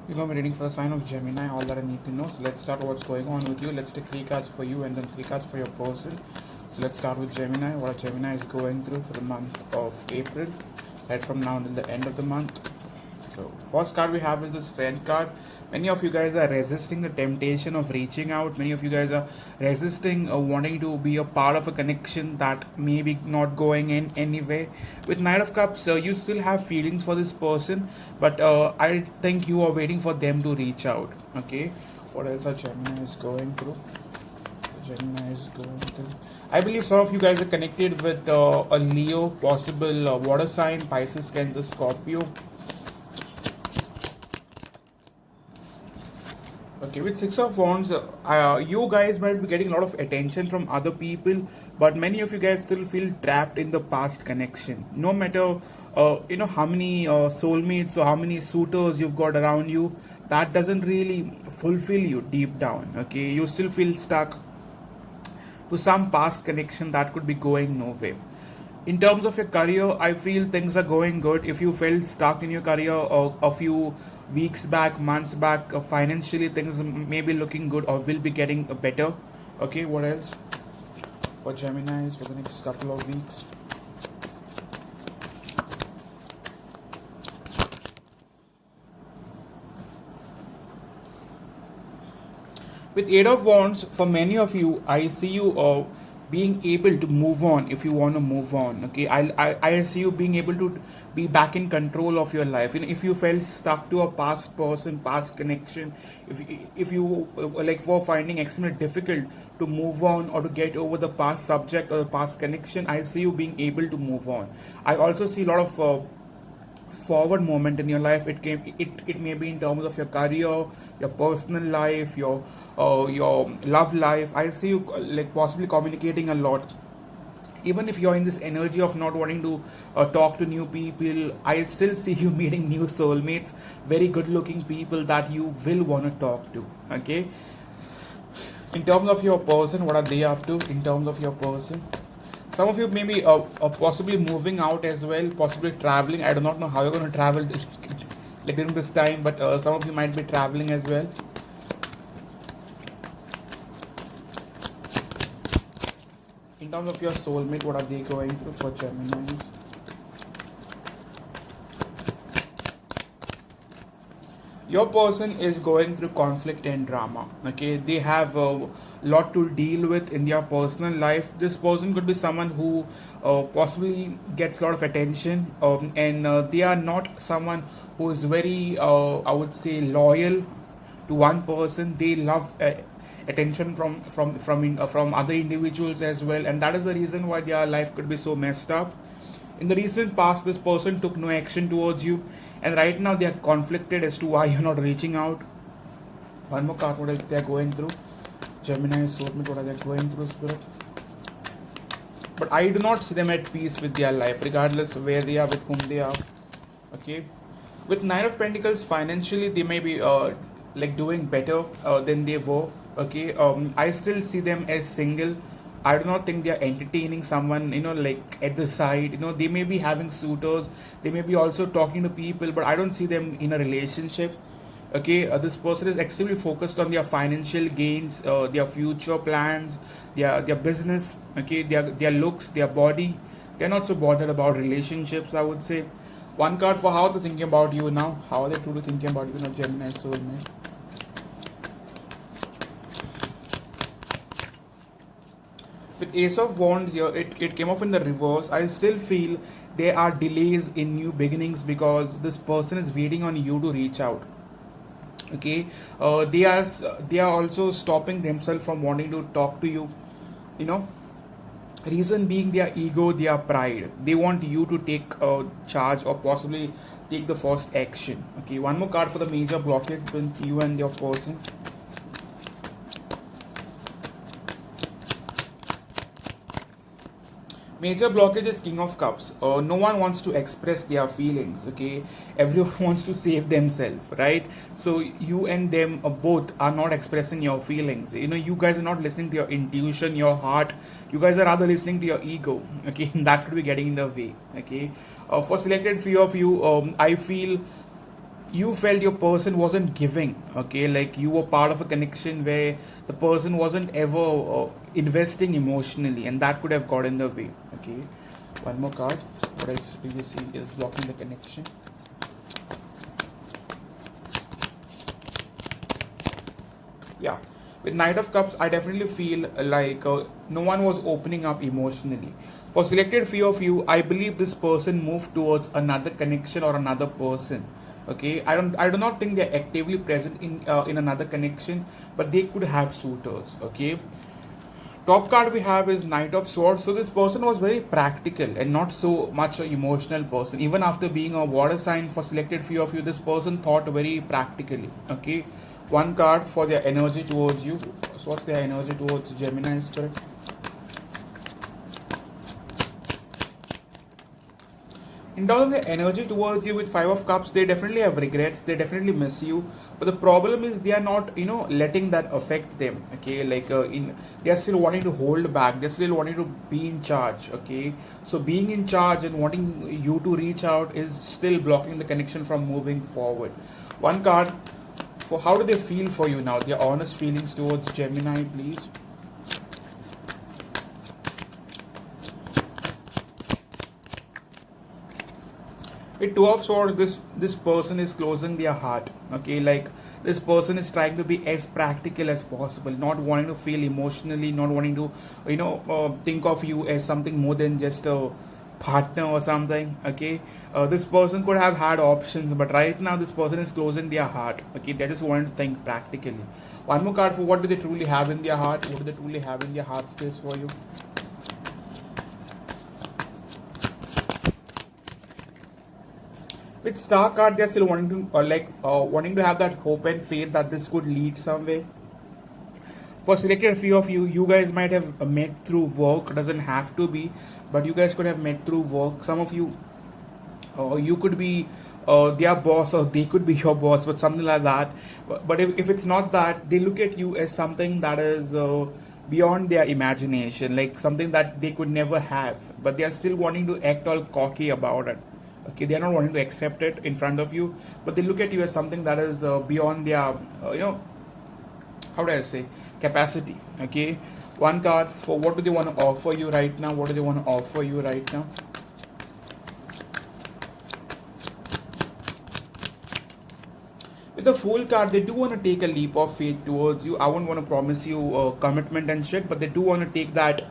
You're going to be reading for the sign of Gemini, all that I need to know. So let's start what's going on with you. Let's take 3 cards for you and then 3 cards for your person. So let's start with Gemini. What Gemini is going through for the month of April, right from now until the end of the month. So first card we have is the Strength card. Many of you guys are resisting the temptation of reaching out. Many of you guys are resisting wanting to be a part of a connection that may be not going in anyway. With Knight of Cups, you still have feelings for this person, but I think you are waiting for them to reach out. Okay, what else are Gemini is going through? Gemini is going through. I believe some of you guys are connected with a Leo, possible water sign, Pisces, Cancer, Scorpio. Okay, with Six of Wands, you guys might be getting a lot of attention from other people, but many of you guys still feel trapped in the past connection. No matter, how many soulmates or how many suitors you've got around you, that doesn't really fulfill you deep down. Okay, you still feel stuck to some past connection that could be going nowhere. In terms of your career, I feel things are going good. If you felt stuck in your career a few weeks back, months back, financially things may be looking good or will be getting better. Okay, what else for Geminis for the next couple of weeks? With Eight of Wands, for many of you, I see you being able to move on if you want to move on. Okay, I see you being able to be back in control of your life. If you felt stuck to a past person, past connection, if you like were finding extremely difficult to move on or to get over the past subject or the past connection, I see you being able to move on. I also see a lot of forward moment in your life. It may be in terms of your career, your personal life, your love life. I see you like possibly communicating a lot. Even if you're in this energy of not wanting to talk to new people, I still see you meeting new soulmates, very good looking people that you will want to talk to. Okay, in terms of your person, what are they up to? In terms of your person, some of you may be possibly moving out as well, possibly traveling. I do not know how you're going to travel like during this time, but some of you might be traveling as well. In terms of your soulmate, what are they going through for Geminis? Your person is going through conflict and drama. Okay, they have a lot to deal with in their personal life. This person could be someone who possibly gets a lot of attention, and they are not someone who is very I would say loyal to one person. They love attention from other individuals as well, and that is the reason why their life could be so messed up. In the recent past, this person took no action towards you, and right now they are conflicted as to why you're not reaching out. One more card, what else they are going through? Gemini, soulmate, what are they going through, spirit? But I do not see them at peace with their life, regardless of where they are, with whom they are. Okay, with Nine of Pentacles, financially they may be like doing better than they were. Okay, I still see them as single. I do not think they are entertaining someone, like at the side. They may be having suitors, they may be also talking to people, but I don't see them in a relationship. Okay, this person is extremely focused on their financial gains, their future plans, their business. Okay, their looks, their body. They're not so bothered about relationships, I would say. One card for how they're thinking about you now. How are they truly thinking about you now, Gemini soulmate? With Ace of Wands here, it came off in the reverse. I still feel there are delays in new beginnings because this person is waiting on you to reach out. Okay, they are also stopping themselves from wanting to talk to you. You know, reason being their ego, their pride. They want you to take charge or possibly take the first action. Okay, one more card for the major blockage between you and your person. Major blockage is King of Cups. No one wants to express their feelings. Okay, everyone wants to save themselves, right? So you and them both are not expressing your feelings. You guys are not listening to your intuition, your heart. You guys are rather listening to your ego. Okay, that could be getting in the way. Okay, for selected few of you, I feel you felt your person wasn't giving, okay, like you were part of a connection where the person wasn't ever investing emotionally, and that could have got in the way. Okay, one more card. What else do you see is blocking the connection? Yeah, with Knight of Cups, I definitely feel like no one was opening up emotionally. For selected few of you, I believe this person moved towards another connection or another person. Okay, I do not think they're actively present in another connection, but they could have suitors. Okay, top card we have is Knight of Swords. So this person was very practical and not so much an emotional person. Even after being a water sign, for selected few of you, this person thought very practically. Okay, one card for their energy towards you. So what's their energy towards Gemini spirit? In terms of the energy towards you with Five of Cups, they definitely have regrets, they definitely miss you, but the problem is they are not, letting that affect them. Okay, like in they are still wanting to hold back, they're still wanting to be in charge. Okay, so being in charge and wanting you to reach out is still blocking the connection from moving forward. One card for how do they feel for you now, their honest feelings towards Gemini, please. With Two of Swords, this person is closing their heart. Okay, like this person is trying to be as practical as possible, not wanting to feel emotionally, not wanting to think of you as something more than just a partner or something. Okay, this person could have had options, but right now this person is closing their heart. Okay, they just want to think practically. One more card for what do they truly have in their heart, what do they truly have in their heart space for you. With Star card, they're still wanting to wanting to have that hope and faith that this could lead somewhere. For selected few of you, you guys might have met through work. Doesn't have to be, but you guys could have met through work. Some of you, you could be their boss, or they could be your boss, but something like that. But if it's not that, they look at you as something that is beyond their imagination, like something that they could never have, but they are still wanting to act all cocky about it. Okay, they are not wanting to accept it in front of you, but they look at you as something that is beyond their how do I say, capacity. Okay, one card for what do they want to offer you right now, what do they want to offer you right now. With the Fool card, they do want to take a leap of faith towards you. I won't want to promise you commitment and shit, but they do want to take that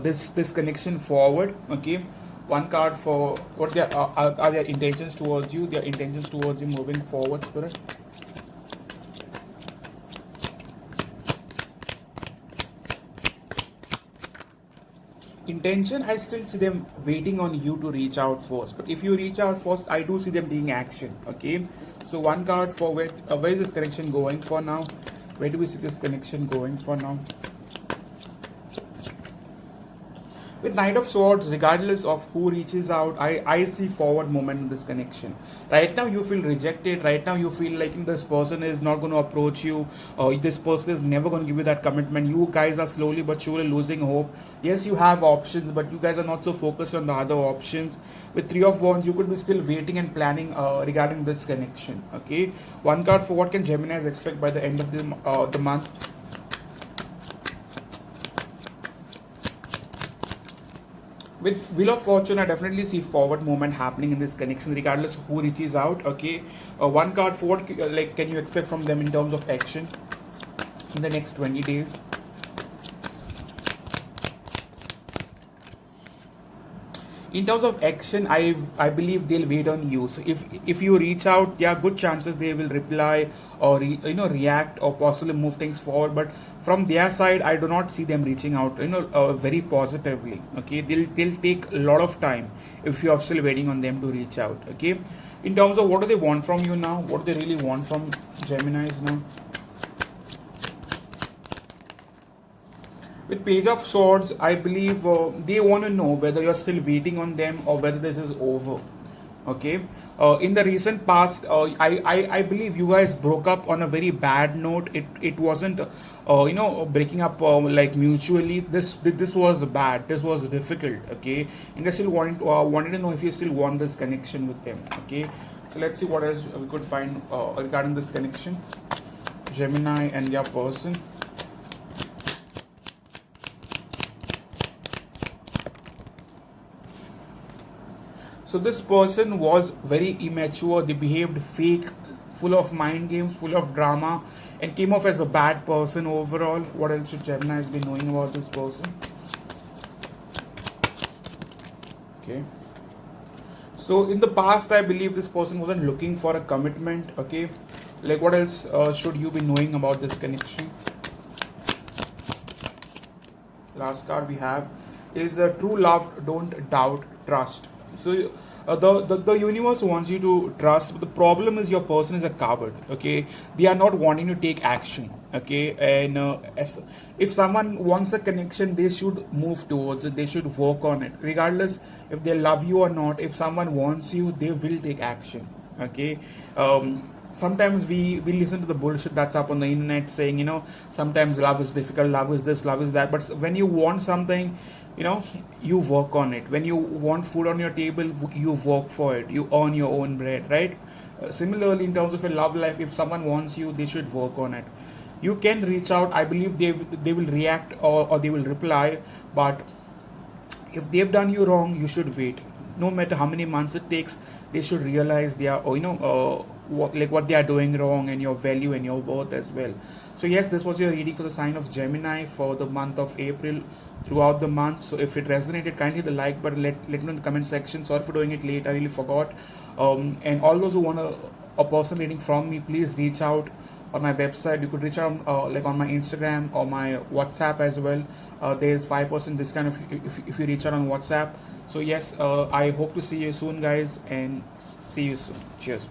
this connection forward. Okay, one card for what their are their intentions towards you. Their intentions towards you moving forward, spirit. Intention, I still see them waiting on you to reach out first, but if you reach out first, I do see them taking action. Okay, so one card for where is this connection going for now, where do we see this connection going for now. With Knight of Swords, regardless of who reaches out, I see forward movement in this connection. Right now, you feel rejected. Right now, you feel like this person is not going to approach you, or this person is never going to give you that commitment. You guys are slowly but surely losing hope. Yes, you have options, but you guys are not so focused on the other options. With Three of Wands, you could be still waiting and planning regarding this connection. Okay, one card for what can Geminis expect by the end of the month. With Wheel of Fortune, I definitely see forward movement happening in this connection, regardless of who reaches out. Okay, one card for what like can you expect from them in terms of action in the next 20 days. In terms of action, I believe they'll wait on you. So if you reach out, there are good chances they will reply or react or possibly move things forward. But from their side, I do not see them reaching out very positively. Okay, they'll take a lot of time if you are still waiting on them to reach out. Okay, in terms of what do they want from you now, what do they really want from Geminis now. With Page of Swords, I believe they want to know whether you're still waiting on them or whether this is over. Okay. In the recent past, I believe you guys broke up on a very bad note. It wasn't breaking up like mutually. This was bad. This was difficult. Okay, and they still wanted to know if you still want this connection with them. Okay, So let's see what else we could find regarding this connection, Gemini and their person. So this person was very immature. They behaved fake, full of mind games, full of drama, and came off as a bad person overall. What else should Gemini be knowing about this person? Okay. So in the past, I believe this person wasn't looking for a commitment. Okay. Like what else should you be knowing about this connection? Last card we have is true love, don't doubt, trust. So the universe wants you to trust, but the problem is your person is a coward. Okay, they are not wanting to take action. Okay, and if someone wants a connection, they should move towards it. They should work on it, regardless if they love you or not. If someone wants you, they will take action. Okay. Sometimes we listen to the bullshit that's up on the internet saying, sometimes love is difficult, love is this, love is that. But when you want something, you work on it. When you want food on your table, you work for it, you earn your own bread, right? Similarly, in terms of a love life, if someone wants you, they should work on it. You can reach out. I believe they will react, or they will reply. But if they've done you wrong, you should wait. No matter how many months it takes, they should realize they are, what they are doing wrong, and your value and your worth as well. So yes, this was your reading for the sign of Gemini for the month of April, throughout the month. So if it resonated, kindly hit the like button. Let me know in the comment section. Sorry for doing it late, I really forgot. And all those who want a personal reading from me, please reach out on my website. You could reach out like on my Instagram or my WhatsApp as well. There's 5% discount if you reach out on WhatsApp. So yes, I hope to see you soon, guys, and see you soon. Cheers.